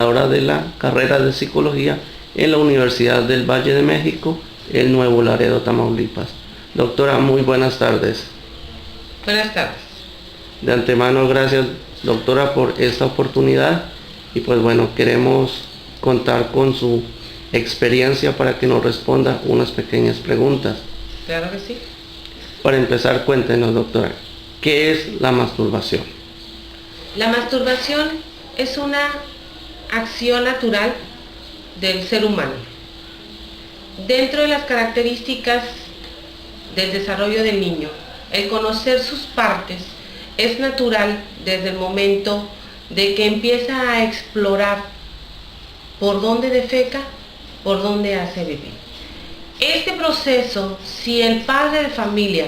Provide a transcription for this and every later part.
de la carrera de psicología en la Universidad del Valle de México, el Nuevo Laredo, Tamaulipas. Doctora, muy buenas tardes. Buenas tardes. De antemano, gracias, doctora, por esta oportunidad. Y pues bueno, queremos contar con su experiencia para que nos responda unas pequeñas preguntas. Claro que sí. Para empezar, cuéntenos, doctora, ¿qué es la masturbación? La masturbación es una acción natural del ser humano. Dentro de las características del desarrollo del niño, el conocer sus partes es natural desde el momento de que empieza a explorar por dónde defeca, por dónde hace pipí. Este proceso, si el padre de familia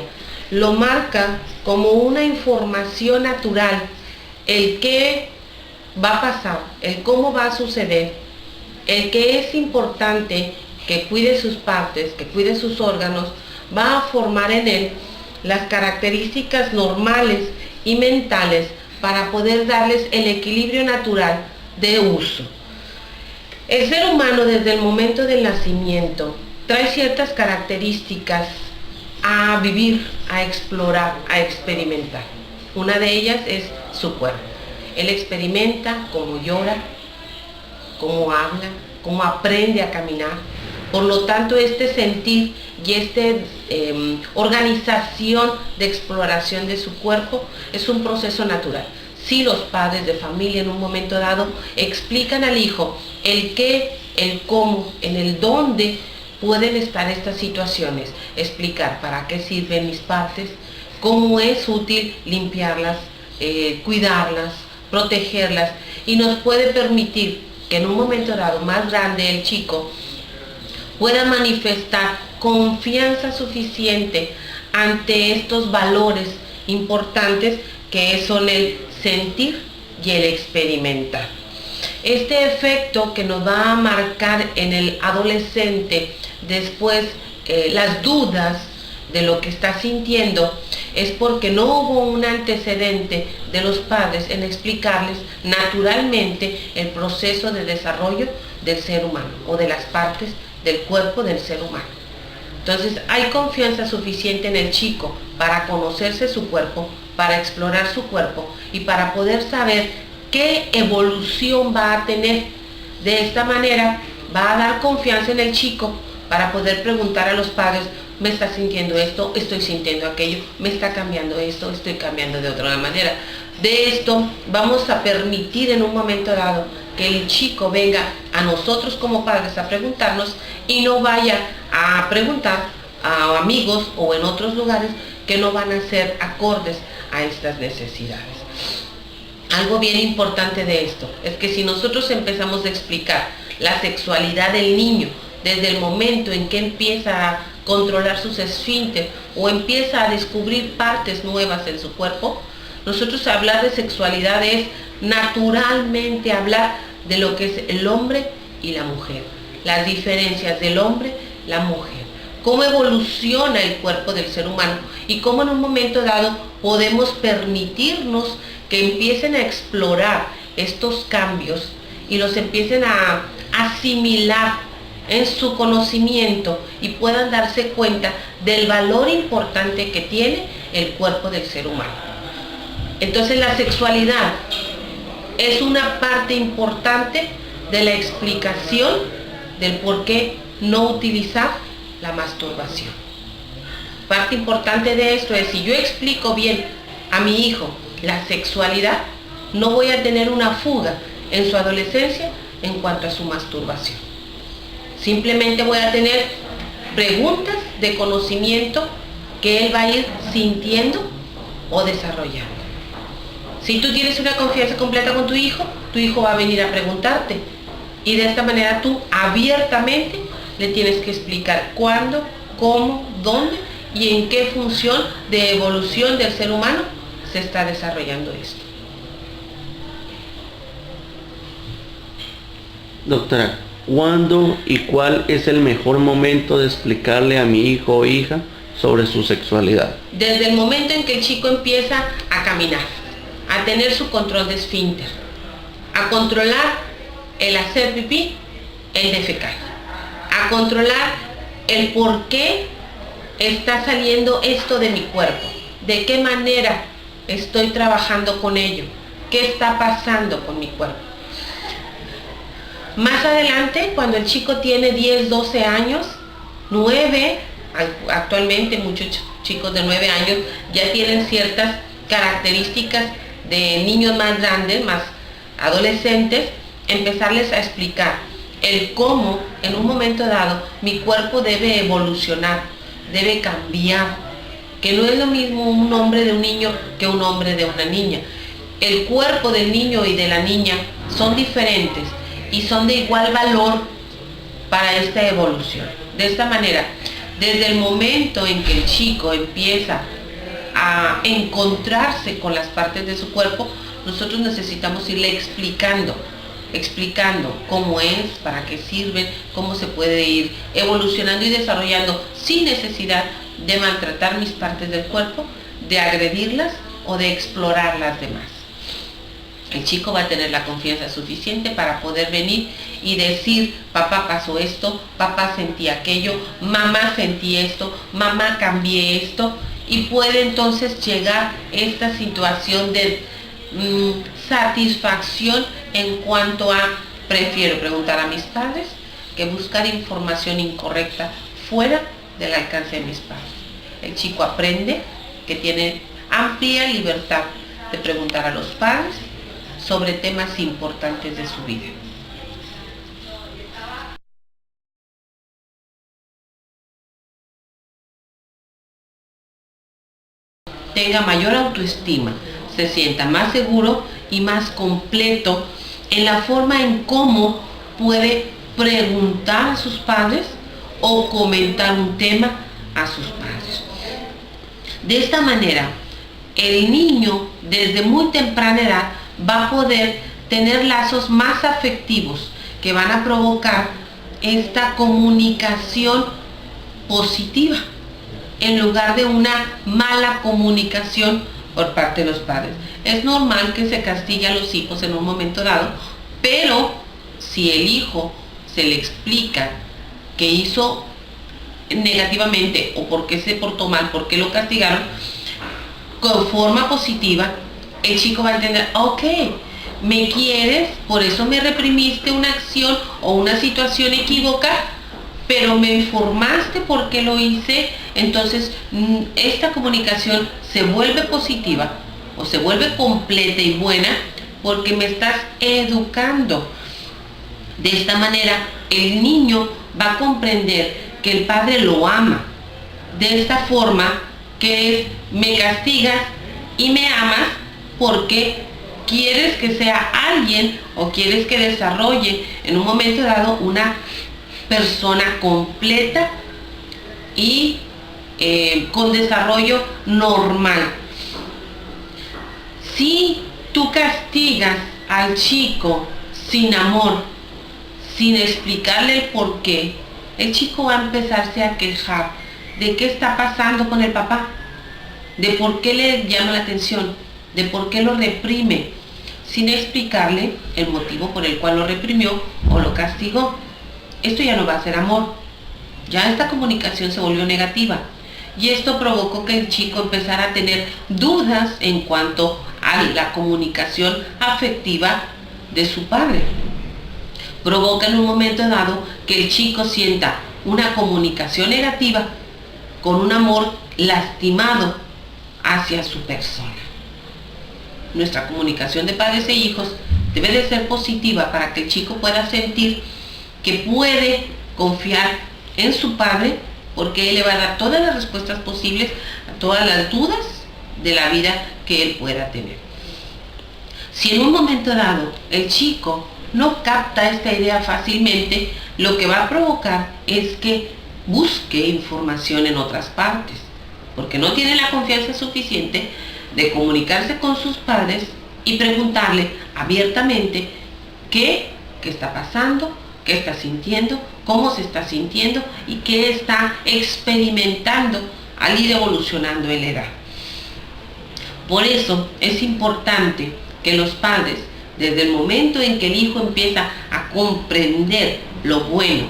lo marca como una información natural, el qué va a pasar, el cómo va a suceder, el que es importante que cuide sus partes, que cuide sus órganos, va a formar en él las características normales y mentales para poder darles el equilibrio natural de uso. El ser humano desde el momento del nacimiento trae ciertas características a vivir, a explorar, a experimentar. Una de ellas es su cuerpo. Él experimenta cómo llora, cómo habla, cómo aprende a caminar. Por lo tanto, este sentir y esta organización de exploración de su cuerpo es un proceso natural. Si los padres de familia en un momento dado explican al hijo el qué, el cómo, en el dónde pueden estar estas situaciones, explicar para qué sirven mis partes, cómo es útil limpiarlas, cuidarlas, protegerlas, y nos puede permitir que en un momento dado más grande el chico pueda manifestar confianza suficiente ante estos valores importantes que son el sentir y el experimentar. Este efecto que nos va a marcar en el adolescente después las dudas de lo que está sintiendo es porque no hubo un antecedente de los padres en explicarles naturalmente el proceso de desarrollo del ser humano o de las partes del cuerpo del ser humano. Entonces hay confianza suficiente en el chico para conocerse su cuerpo, para explorar su cuerpo y para poder saber qué evolución va a tener. De esta manera va a dar confianza en el chico para poder preguntar a los padres: me está sintiendo esto, estoy sintiendo aquello, me está cambiando esto, estoy cambiando de otra manera. De esto vamos a permitir en un momento dado que el chico venga a nosotros como padres a preguntarnos y no vaya a preguntar a amigos o en otros lugares que no van a ser acordes a estas necesidades. Algo bien importante de esto es que si nosotros empezamos a explicar la sexualidad del niño desde el momento en que empieza a controlar sus esfínteres o empieza a descubrir partes nuevas en su cuerpo, nosotros hablar de sexualidad es naturalmente hablar de lo que es el hombre y la mujer, las diferencias del hombre, la mujer, cómo evoluciona el cuerpo del ser humano y cómo en un momento dado podemos permitirnos que empiecen a explorar estos cambios y los empiecen a asimilar en su conocimiento y puedan darse cuenta del valor importante que tiene el cuerpo del ser humano. Entonces la sexualidad es una parte importante de la explicación del por qué no utilizar la masturbación. Parte importante de esto es, si yo explico bien a mi hijo la sexualidad, no voy a tener una fuga en su adolescencia en cuanto a su masturbación. Simplemente voy a tener preguntas de conocimiento que él va a ir sintiendo o desarrollando. Si tú tienes una confianza completa con tu hijo va a venir a preguntarte. Y de esta manera tú abiertamente le tienes que explicar cuándo, cómo, dónde y en qué función de evolución del ser humano se está desarrollando esto. Doctora, ¿cuándo y cuál es el mejor momento de explicarle a mi hijo o hija sobre su sexualidad? Desde el momento en que el chico empieza a caminar, a tener su control de esfínter, a controlar el hacer pipí, el defecar, a controlar el por qué está saliendo esto de mi cuerpo, de qué manera estoy trabajando con ello, qué está pasando con mi cuerpo. Más adelante, cuando el chico tiene 10, 12 años, 9, actualmente muchos chicos de 9 años ya tienen ciertas características de niños más grandes, más adolescentes, empezarles a explicar el cómo en un momento dado mi cuerpo debe evolucionar, debe cambiar, que no es lo mismo un hombre de un niño que un hombre de una niña. El cuerpo del niño y de la niña son diferentes y son de igual valor para esta evolución. De esta manera, desde el momento en que el chico empieza a encontrarse con las partes de su cuerpo, nosotros necesitamos irle explicando cómo es, para qué sirven, cómo se puede ir evolucionando y desarrollando sin necesidad de maltratar mis partes del cuerpo, de agredirlas o de explorar las demás. El chico va a tener la confianza suficiente para poder venir y decir, papá pasó esto, papá sentí aquello, mamá sentí esto, mamá cambié esto, y puede entonces llegar esta situación de satisfacción en cuanto a prefiero preguntar a mis padres que buscar información incorrecta fuera del alcance de mis padres. El chico aprende que tiene amplia libertad de preguntar a los padres sobre temas importantes de su vida. Tenga mayor autoestima, se sienta más seguro y más completo en la forma en cómo puede preguntar a sus padres o comentar un tema a sus padres. De esta manera, el niño desde muy temprana edad va a poder tener lazos más afectivos que van a provocar esta comunicación positiva en lugar de una mala comunicación por parte de los padres. Es normal que se castigue a los hijos en un momento dado, pero si el hijo se le explica que hizo negativamente o por qué se portó mal, por qué lo castigaron, con forma positiva, el chico va a entender, ok, me quieres, por eso me reprimiste una acción o una situación equívoca, pero me informaste por qué lo hice. Entonces esta comunicación se vuelve positiva o se vuelve completa y buena porque me estás educando. De esta manera el niño va a comprender que el padre lo ama de esta forma, que es me castigas y me amas porque quieres que sea alguien o quieres que desarrolle en un momento dado una persona completa y con desarrollo normal. Si tú castigas al chico sin amor, sin explicarle el por qué, el chico va a empezarse a quejar de qué está pasando con el papá, de por qué le llama la atención, de por qué lo reprime, sin explicarle el motivo por el cual lo reprimió o lo castigó. Esto ya no va a ser amor, ya esta comunicación se volvió negativa y esto provocó que el chico empezara a tener dudas en cuanto a la comunicación afectiva de su padre. Provoca en un momento dado que el chico sienta una comunicación negativa con un amor lastimado hacia su persona. Nuestra comunicación de padres e hijos debe de ser positiva para que el chico pueda sentir que puede confiar en su padre porque él le va a dar todas las respuestas posibles a todas las dudas de la vida que él pueda tener. Si en un momento dado el chico no capta esta idea fácilmente, lo que va a provocar es que busque información en otras partes, porque no tiene la confianza suficiente de comunicarse con sus padres y preguntarle abiertamente qué está pasando, qué está sintiendo, cómo se está sintiendo y qué está experimentando al ir evolucionando en la edad. Por eso es importante que los padres, desde el momento en que el hijo empieza a comprender lo bueno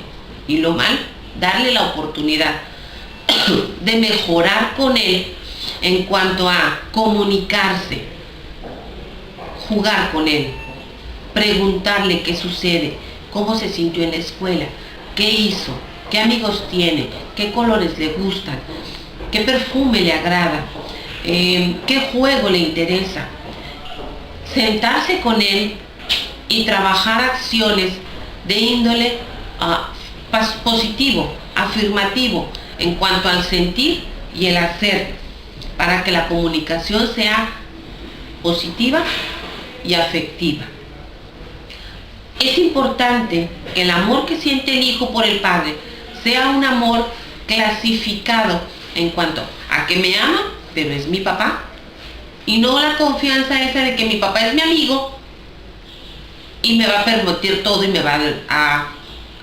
y lo mal, darle la oportunidad de mejorar con él en cuanto a comunicarse, jugar con él, preguntarle qué sucede, cómo se sintió en la escuela, qué hizo, qué amigos tiene, qué colores le gustan, qué perfume le agrada, qué juego le interesa. Sentarse con él y trabajar acciones de índole positivo, afirmativo, en cuanto al sentir y el hacer, para que la comunicación sea positiva y afectiva. Es importante que el amor que siente el hijo por el padre sea un amor clasificado en cuanto a que me ama, pero es mi papá, y no la confianza esa de que mi papá es mi amigo y me va a permitir todo y me va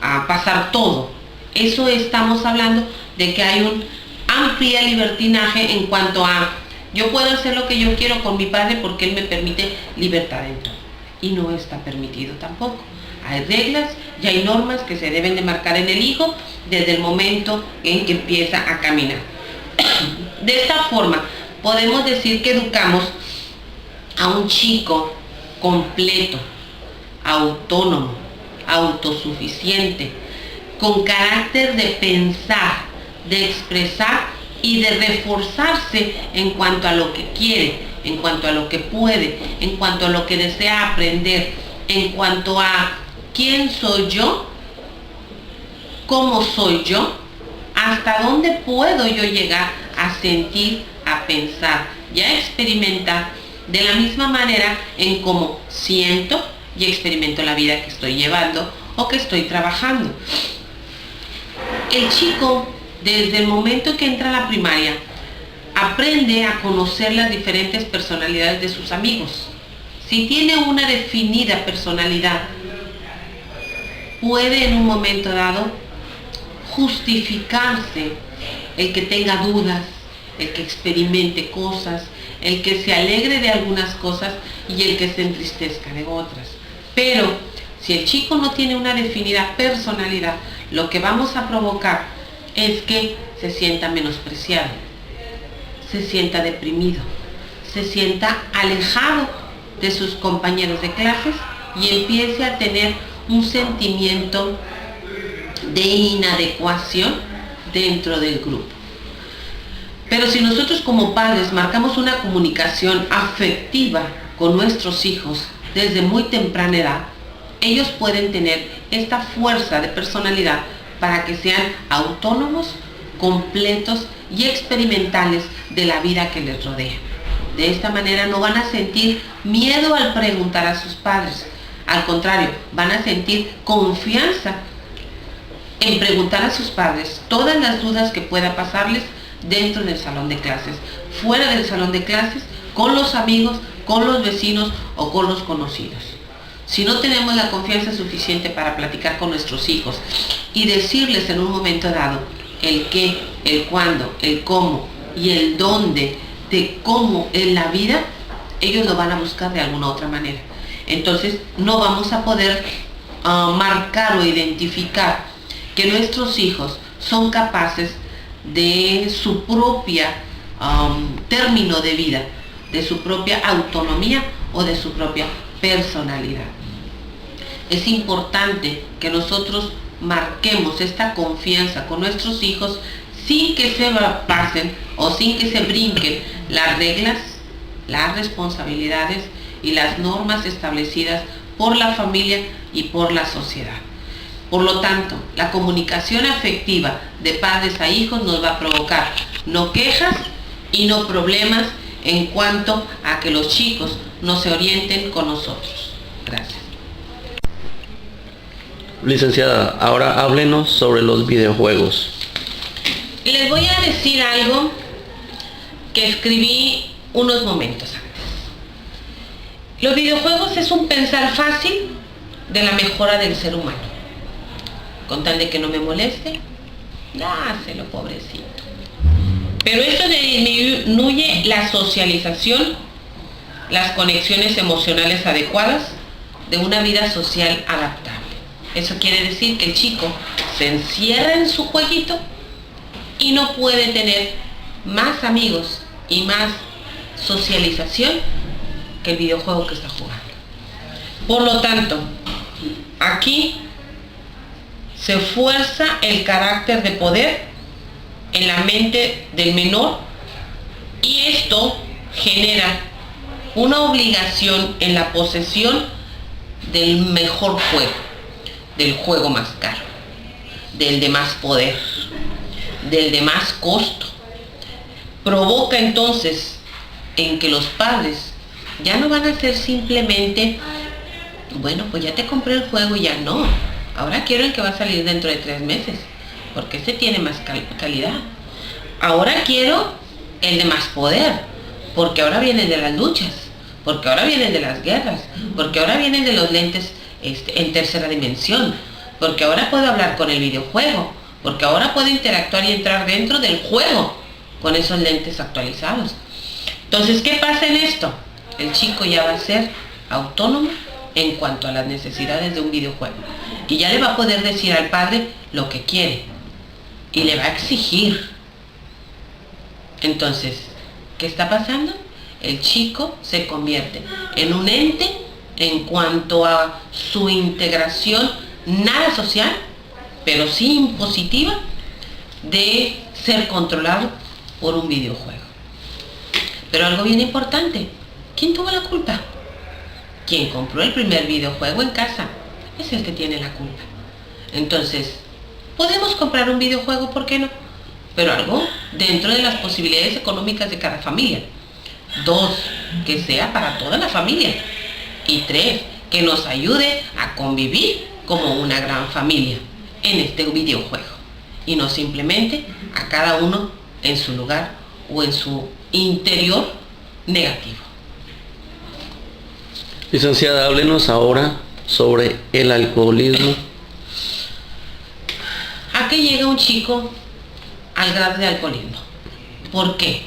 a pasar todo. Eso estamos hablando de que hay un amplio libertinaje en cuanto a yo puedo hacer lo que yo quiero con mi padre porque él me permite libertad en todo. Y no está permitido tampoco. Hay reglas y hay normas que se deben de marcar en el hijo desde el momento en que empieza a caminar. De esta forma, podemos decir que educamos a un chico completo, autónomo, autosuficiente, con carácter de pensar, de expresar y de reforzarse en cuanto a lo que quiere, en cuanto a lo que puede, en cuanto a lo que desea aprender, en cuanto a quién soy yo, cómo soy yo, hasta dónde puedo yo llegar a sentir, a pensar y a experimentar de la misma manera en cómo siento y experimento la vida que estoy llevando o que estoy trabajando. El chico, desde el momento que entra a la primaria, aprende a conocer las diferentes personalidades de sus amigos. Si tiene una definida personalidad, puede en un momento dado justificarse el que tenga dudas, el que experimente cosas, el que se alegre de algunas cosas y el que se entristezca de otras. Pero si el chico no tiene una definida personalidad, lo que vamos a provocar es que se sienta menospreciado, se sienta deprimido, se sienta alejado de sus compañeros de clases y empiece a tener un sentimiento de inadecuación dentro del grupo. Pero si nosotros como padres marcamos una comunicación afectiva con nuestros hijos desde muy temprana edad, ellos pueden tener esta fuerza de personalidad para que sean autónomos, completos y experimentales de la vida que les rodea. De esta manera no van a sentir miedo al preguntar a sus padres. Al contrario, van a sentir confianza en preguntar a sus padres todas las dudas que pueda pasarles dentro del salón de clases, fuera del salón de clases, con los amigos, con los vecinos o con los conocidos. Si no tenemos la confianza suficiente para platicar con nuestros hijos y decirles en un momento dado el qué, el cuándo, el cómo y el dónde de cómo es la vida, ellos lo van a buscar de alguna otra manera. Entonces no vamos a poder marcar o identificar que nuestros hijos son capaces de su propia término de vida, de su propia autonomía o de su propia personalidad. Es importante que nosotros marquemos esta confianza con nuestros hijos sin que se pasen o sin que se brinquen las reglas, las responsabilidades y las normas establecidas por la familia y por la sociedad. Por lo tanto, la comunicación afectiva de padres a hijos nos va a provocar no quejas y no problemas en cuanto a que los chicos no se orienten con nosotros. Gracias. Licenciada, ahora háblenos sobre los videojuegos. Les voy a decir algo que escribí unos momentos antes. Los videojuegos es un pensar fácil de la mejora del ser humano. Con tal de que no me moleste, dáselo, pobrecito. Pero esto disminuye la socialización, las conexiones emocionales adecuadas de una vida social adaptable. Eso quiere decir que el chico se encierra en su jueguito y no puede tener más amigos y más socialización que el videojuego que está jugando. Por lo tanto, aquí se fuerza el carácter de poder en la mente del menor y esto genera una obligación en la posesión del mejor juego, del juego más caro, del de más poder, del de más costo. Provoca entonces en que los padres ya no van a ser simplemente, bueno, pues ya te compré el juego y ya no. Ahora quiero el que va a salir dentro de 3 meses, porque este tiene más calidad. Ahora quiero el de más poder, porque ahora vienen de las luchas, porque ahora vienen de las guerras, porque ahora vienen de los lentes en tercera dimensión, porque ahora puedo hablar con el videojuego, porque ahora puedo interactuar y entrar dentro del juego con esos lentes actualizados. Entonces, ¿qué pasa en esto? El chico ya va a ser autónomo en cuanto a las necesidades de un videojuego y ya le va a poder decir al padre lo que quiere y le va a exigir. Entonces, ¿qué está pasando? El chico se convierte en un ente en cuanto a su integración nada social, pero sí impositiva, de ser controlado por un videojuego. Pero algo bien importante, ¿quién tuvo la culpa? Quien compró el primer videojuego en casa es el que tiene la culpa. Entonces, podemos comprar un videojuego, ¿por qué no? Pero algo dentro de las posibilidades económicas de cada familia. 2, que sea para toda la familia. Y 3, que nos ayude a convivir como una gran familia en este videojuego. Y no simplemente a cada uno en su lugar o en su interior negativo. Licenciada, háblenos ahora sobre el alcoholismo. ¿A qué llega un chico al grado de alcoholismo? ¿Por qué?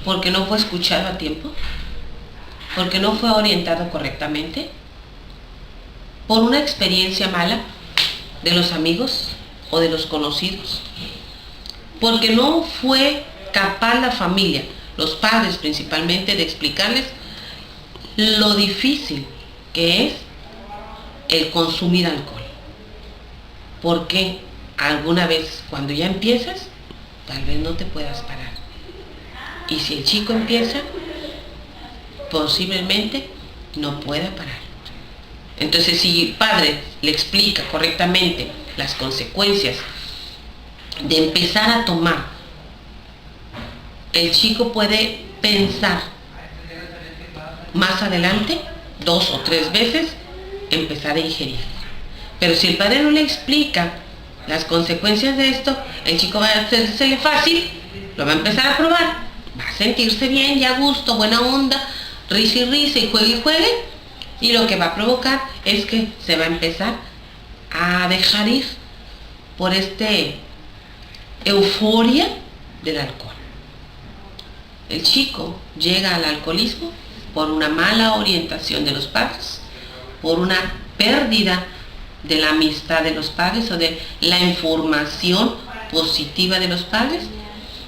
¿Porque no fue escuchado a tiempo? ¿Porque no fue orientado correctamente? ¿Por una experiencia mala de los amigos o de los conocidos? ¿Porque no fue capaz la familia, los padres principalmente, de explicarles lo difícil que es el consumir alcohol? Porque alguna vez cuando ya empiezas, tal vez no te puedas parar. Y si el chico empieza, posiblemente no pueda parar. Entonces, si el padre le explica correctamente las consecuencias de empezar a tomar, el chico puede pensar más adelante, 2 o 3 veces, empezar a ingerir. Pero si el padre no le explica las consecuencias de esto, el chico va a hacérsele fácil, lo va a empezar a probar, va a sentirse bien, ya a gusto, buena onda, risa y risa y juegue, y lo que va a provocar es que se va a empezar a dejar ir por euforia del alcohol. El chico llega al alcoholismo por una mala orientación de los padres, por una pérdida de la amistad de los padres o de la información positiva de los padres,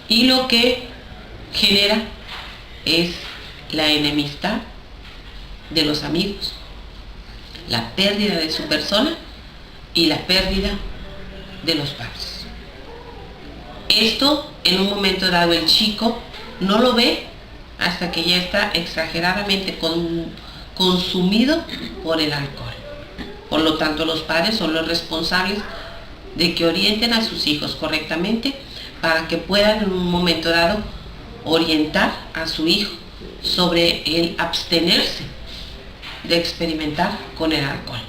y lo que genera es la enemistad de los amigos, la pérdida de su persona y la pérdida de los padres. Esto en un momento dado el chico no lo ve hasta que ya está exageradamente consumido por el alcohol. Por lo tanto, los padres son los responsables de que orienten a sus hijos correctamente para que puedan en un momento dado orientar a su hijo sobre el abstenerse de experimentar con el alcohol.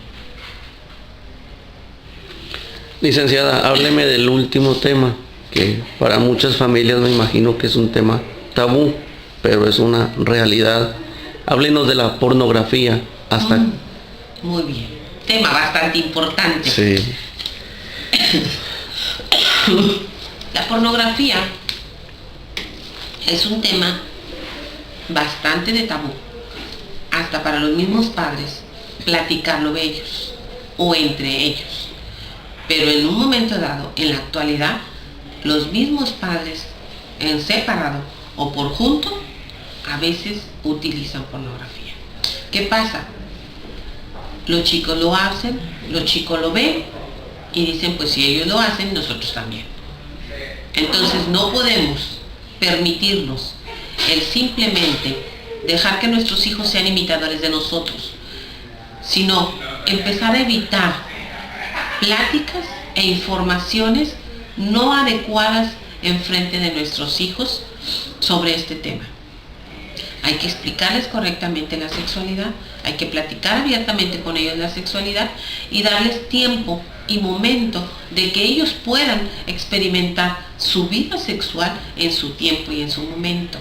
Licenciada, hábleme del último tema, que para muchas familias me imagino que es un tema tabú, pero es una realidad. Háblenos de la pornografía. Muy bien, tema bastante importante. Sí. La pornografía es un tema bastante de tabú, hasta para los mismos padres platicarlo de ellos o entre ellos. Pero en un momento dado, en la actualidad, los mismos padres en separado o por junto a veces utilizan pornografía. ¿Qué pasa? Los chicos lo hacen, los chicos lo ven y dicen, pues si ellos lo hacen, nosotros también. Entonces no podemos permitirnos el simplemente dejar que nuestros hijos sean imitadores de nosotros, sino empezar a evitar pláticas e informaciones no adecuadas en frente de nuestros hijos sobre este tema. Hay que explicarles correctamente la sexualidad, hay que platicar abiertamente con ellos la sexualidad y darles tiempo y momento de que ellos puedan experimentar su vida sexual en su tiempo y en su momento.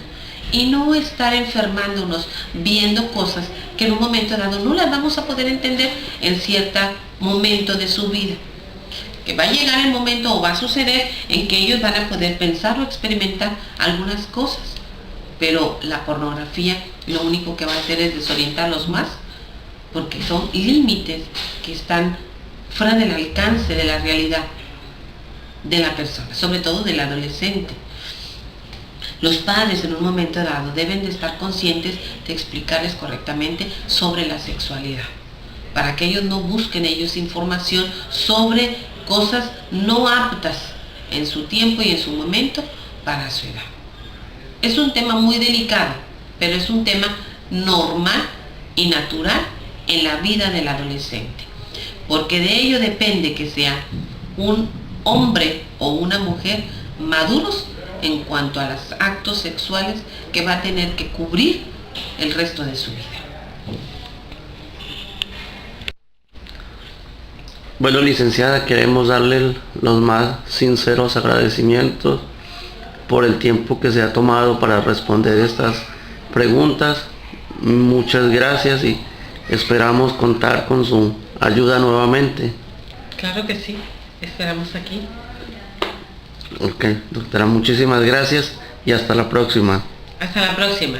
Y no estar enfermándonos viendo cosas que en un momento dado no las vamos a poder entender en cierto momento de su vida. Que va a llegar el momento o va a suceder en que ellos van a poder pensar o experimentar algunas cosas. Pero la pornografía lo único que va a hacer es desorientarlos más, porque son límites que están fuera del alcance de la realidad de la persona, sobre todo del adolescente. Los padres en un momento dado deben de estar conscientes de explicarles correctamente sobre la sexualidad, para que ellos no busquen ellos información sobre cosas no aptas en su tiempo y en su momento para su edad. Es un tema muy delicado, pero es un tema normal y natural en la vida del adolescente, porque de ello depende que sea un hombre o una mujer maduros en cuanto a los actos sexuales que va a tener que cubrir el resto de su vida. Bueno, licenciada, queremos darle los más sinceros agradecimientos por el tiempo que se ha tomado para responder estas preguntas. Muchas gracias y esperamos contar con su ayuda nuevamente. Claro que sí, esperamos aquí. Ok, doctora, muchísimas gracias y hasta la próxima. Hasta la próxima.